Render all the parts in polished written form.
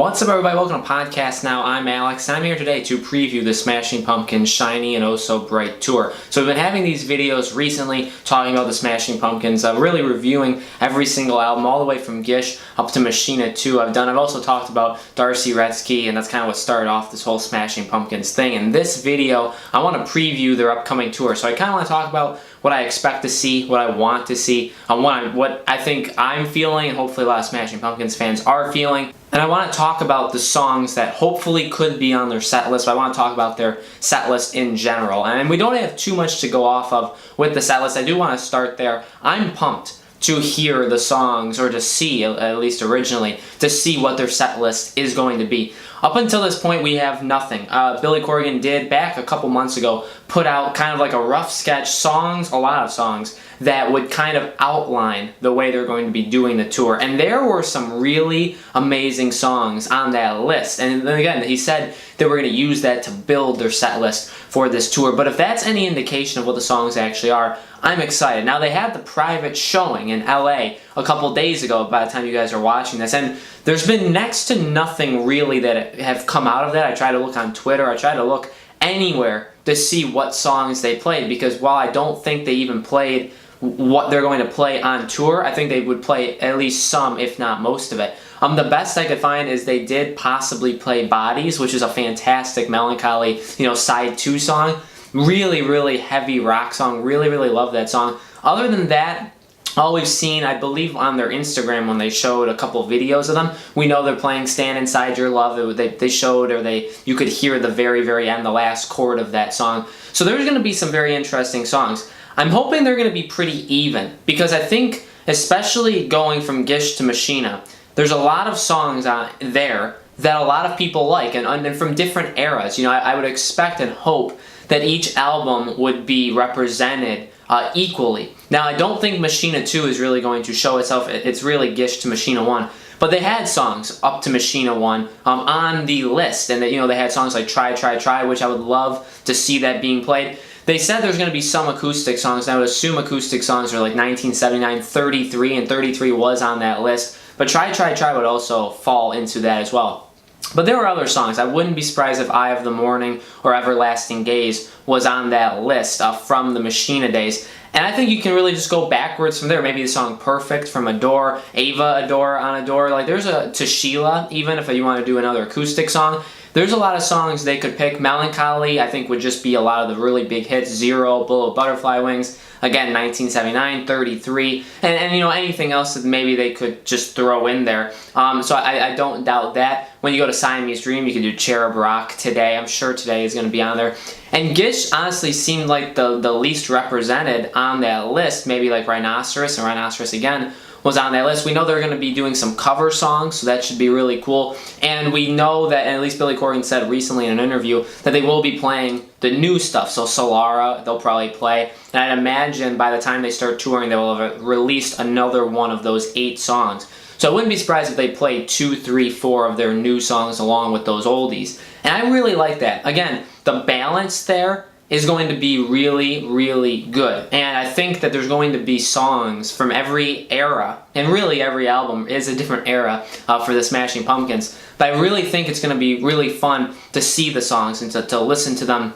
What's up, everybody? Welcome to Podcast Now. I'm Alex, and I'm here today to preview the Smashing Pumpkins Shiny and Oh So Bright tour. So we've been having these videos recently talking about the Smashing Pumpkins, really reviewing every single album, all the way from Gish up to Machina 2. I've also talked about Darcy Retzky, and that's kind of what started off this whole Smashing Pumpkins thing. In this video, I want to preview their upcoming tour. So I kind of want to talk about what I expect to see, what I want to see, what I think I'm feeling, and hopefully a lot of Smashing Pumpkins fans are feeling. And I want to talk about the songs that hopefully could be on their set list. I want to talk about their set list in general. And we don't have too much to go off of with the set list. I do want to start there. I'm pumped to hear the songs, or to see, at least originally, to see what their set list is going to be. Up until this point, we have nothing. Billy Corgan did, back a couple months ago, put out kind of like a rough sketch, songs, a lot of songs, that would kind of outline the way they're going to be doing the tour. And there were some really amazing songs on that list. And then again, he said they were going to use that to build their set list for this tour. But if that's any indication of what the songs actually are, I'm excited. Now, they had the private showing in LA a couple days ago by the time you guys are watching this, and there's been next to nothing really that have come out of that. I try to look on Twitter, I try to look anywhere to see what songs they played, because while I don't think they even played what they're going to play on tour, I think they would play at least some, if not most of it. The best I could find is they did possibly play Bodies, which is a fantastic melancholy, side 2 song. Really, really heavy rock song. Really, really love that song. Other than that, all we've seen, I believe on their Instagram when they showed a couple videos of them, we know they're playing Stand Inside Your Love. They showed, or you could hear the very, very end, the last chord of that song. So there's going to be some very interesting songs. I'm hoping they're going to be pretty even, because I think, especially going from Gish to Machina, there's a lot of songs there that a lot of people like, and from different eras. I would expect and hope that each album would be represented equally. Now, I don't think Machina 2 is really going to show itself. It's really Gish to Machina 1. But they had songs up to Machina 1 on the list. And they had songs like Try, Try, Try, which I would love to see that being played. They said there's going to be some acoustic songs. And I would assume acoustic songs are like 1979, 33, and 33 was on that list. But Try, Try, Try would also fall into that as well. But there were other songs. I wouldn't be surprised if Eye of the Morning or Everlasting Gaze was on that list from the Machina days. And I think you can really just go backwards from there. Maybe the song Perfect from Adore, Ava Adore on Adore. Like, there's a To Sheila, even if you want to do another acoustic song. There's a lot of songs they could pick. Melancholy, I think, would just be a lot of the really big hits. Zero, Below Butterfly Wings, again, 1979, 33, and anything else that maybe they could just throw in there. So I don't doubt that. When you go to Siamese Dream, you can do Cherub Rock, Today. I'm sure Today is going to be on there. And Gish honestly seemed like the least represented on that list. Maybe like Rhinoceros, and Rhinoceros again was on that list. We know they're going to be doing some cover songs, so that should be really cool. And we know that, and at least Billy Corgan said recently in an interview, that they will be playing the new stuff. So Solara, they'll probably play. And I'd imagine by the time they start touring, they will have released another one of those 8 songs. So I wouldn't be surprised if they played 2, 3, 4 of their new songs along with those oldies. And I really like that. Again, the balance there is going to be really, really good. And I think that there's going to be songs from every era, and really every album is a different era for the Smashing Pumpkins. But I really think it's going to be really fun to see the songs and to listen to them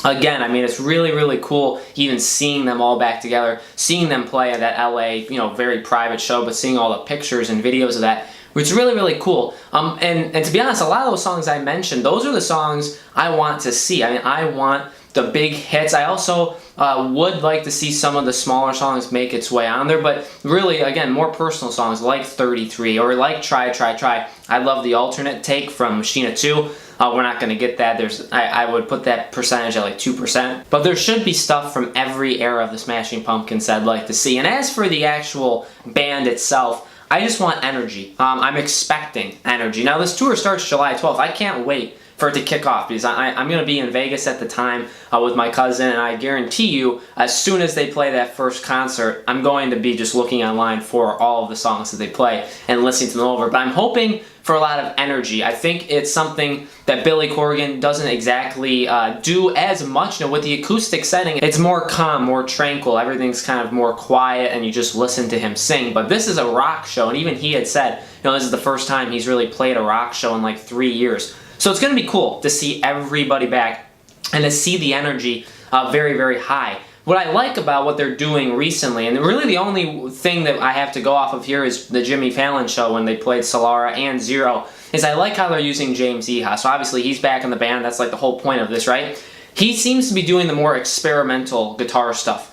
again. I mean, it's really, really cool even seeing them all back together, seeing them play at that LA, very private show, but seeing all the pictures and videos of that. It's really, really cool. And to be honest, a lot of those songs I mentioned, those are the songs I want to see. I mean, I want the big hits. I also would like to see some of the smaller songs make its way on there, but really, again, more personal songs like 33 or like Try, Try, Try. I love the alternate take from Machina 2. We're not going to get that. I would put that percentage at like 2%. But there should be stuff from every era of the Smashing Pumpkins I'd like to see. And as for the actual band itself, I just want energy. I'm expecting energy. Now, this tour starts July 12th. I can't wait for it to kick off, because I'm going to be in Vegas at the time with my cousin, and I guarantee you, as soon as they play that first concert, I'm going to be just looking online for all of the songs that they play and listening to them over. But I'm hoping for a lot of energy. I think it's something that Billy Corgan doesn't exactly do as much. You know, with the acoustic setting, it's more calm, more tranquil. Everything's kind of more quiet, and you just listen to him sing. But this is a rock show, and even he had said, you know, this is the first time he's really played a rock show in like 3 years. So it's going to be cool to see everybody back and to see the energy very, very high. What I like about what they're doing recently, and really the only thing that I have to go off of here is the Jimmy Fallon show when they played Solara and Zero, is I like how they're using James Iha. So obviously he's back in the band. That's like the whole point of this, right? He seems to be doing the more experimental guitar stuff,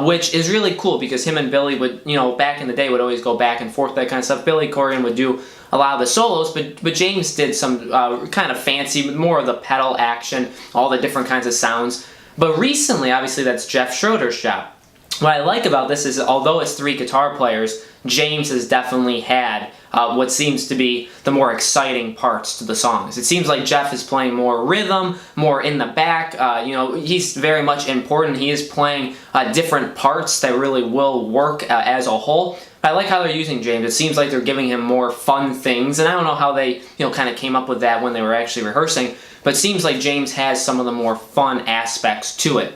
which is really cool because him and Billy would, you know, back in the day would always go back and forth, that kind of stuff. Billy Corgan would do a lot of the solos, but James did some kind of fancy, more of the pedal action, all the different kinds of sounds. But recently, obviously, that's Jeff Schroeder's shop. What I like about this is, although it's 3 guitar players, James has definitely had what seems to be the more exciting parts to the songs. It seems like Jeff is playing more rhythm, more in the back. You know, he's very much important. He is playing different parts that really will work as a whole. I like how they're using James. It seems like they're giving him more fun things, and I don't know how they, you know, kind of came up with that when they were actually rehearsing, but it seems like James has some of the more fun aspects to it.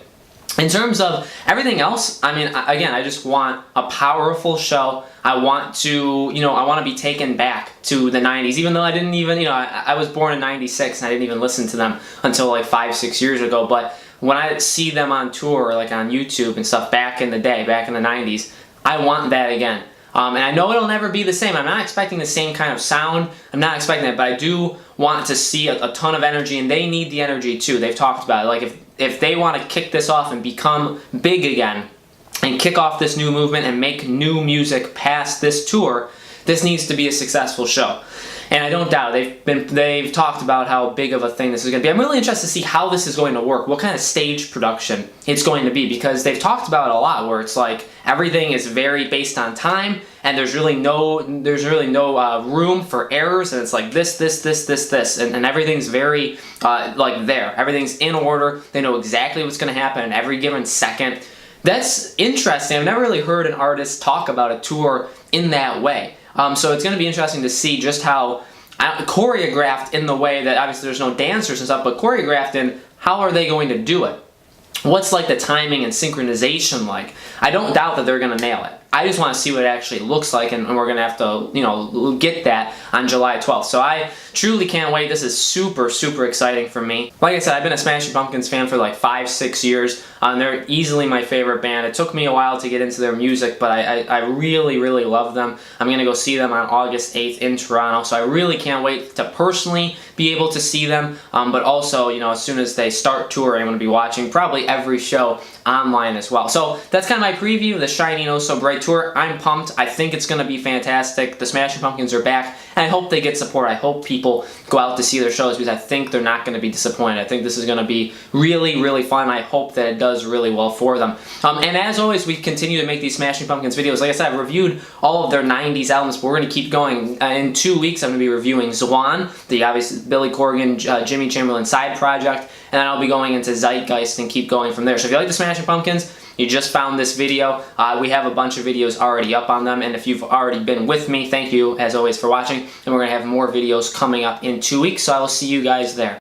In terms of everything else, I mean, again, I just want a powerful show. I want to, you know, I want to be taken back to the 90s, even though I didn't even, you know, I was born in 96 and I didn't even listen to them until like 5-6 years ago, but when I see them on tour, like on YouTube and stuff back in the day, back in the 90s, I want that again. And I know it'll never be the same. I'm not expecting the same kind of sound. I'm not expecting that, but I do want to see a ton of energy, and they need the energy too. They've talked about it. Like if they want to kick this off and become big again and kick off this new movement and make new music past this tour, this needs to be a successful show. And I don't doubt they've talked about how big of a thing this is going to be. I'm really interested to see how this is going to work, what kind of stage production it's going to be, because they've talked about it a lot, where it's like everything is very based on time, and there's really no room for errors, and it's like this, and everything's very like there. Everything's in order. They know exactly what's going to happen in every given second. That's interesting. I've never really heard an artist talk about a tour in that way. So it's going to be interesting to see just how choreographed, in the way that obviously there's no dancers and stuff, but choreographed in how are they going to do it? What's like the timing and synchronization like? I don't doubt that they're going to nail it. I just want to see what it actually looks like, and we're going to have to, you know, get that on July 12th. So I truly can't wait. This is super, super exciting for me. Like I said, I've been a Smashing Pumpkins fan for like 5-6 years. They're easily my favorite band. It took me a while to get into their music, but I really, really love them. I'm going to go see them on August 8th in Toronto, so I really can't wait to personally be able to see them, but also, you know, as soon as they start touring, I'm going to be watching probably every show online as well. So that's kind of my preview of the Shiny and Oh So Bright tour. I'm pumped. I think it's going to be fantastic. The Smashing Pumpkins are back, and I hope they get support. I hope people go out to see their shows, because I think they're not going to be disappointed. I think this is going to be really, really fun. I hope that it does really well for them. And as always, we continue to make these Smashing Pumpkins videos. Like I said, I've reviewed all of their 90s albums, but we're going to keep going. In 2 weeks, I'm going to be reviewing Zwan, the obvious Billy Corgan, Jimmy Chamberlain side project, and then I'll be going into Zeitgeist and keep going from there. So if you like the Smashing Pumpkins, you just found this video, we have a bunch of videos already up on them, and if you've already been with me, thank you as always for watching, and we're going to have more videos coming up in 2 weeks, so I will see you guys there.